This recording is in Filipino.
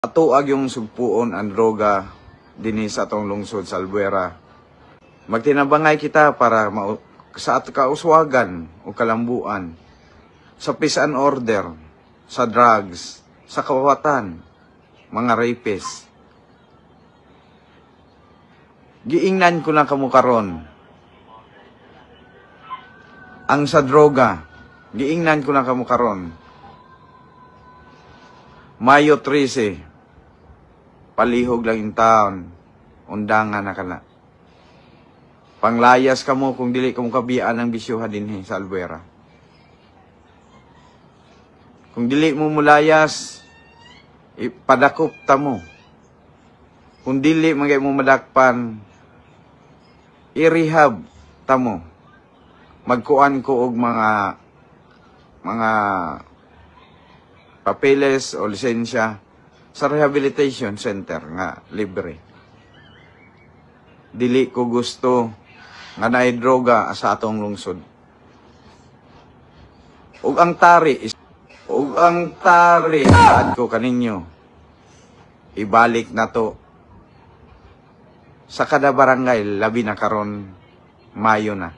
Atuag yung sugpuon ang droga dinhi sa atong lungsod sa Albuera. Magtinabangay kita para sa kauswagan o kalambuan, sa peace and order, sa drugs, sa kawatan, mga rapist. Giingnan ko na kamo karon. Ang sa droga, giingnan ko na kamo karon. Mayo 13, palihog lang yung taon, undangan na ka na. Panglayas ka mo kung dili ka mo kabiyaan ng bisyuha din sa Albuera. Kung dili mo mulayas, ipadakop ta mo. Kung dili magay mo madakpan, i-rehab ta mo. Magkuan ko og mga papeles o lisensya sa rehabilitation center nga libre. Dili ko gusto nga naay droga sa atong lungsod. Ug ang tari saad ko kaninyo, ibalik na to sa kada barangay, labi na karon Mayo na.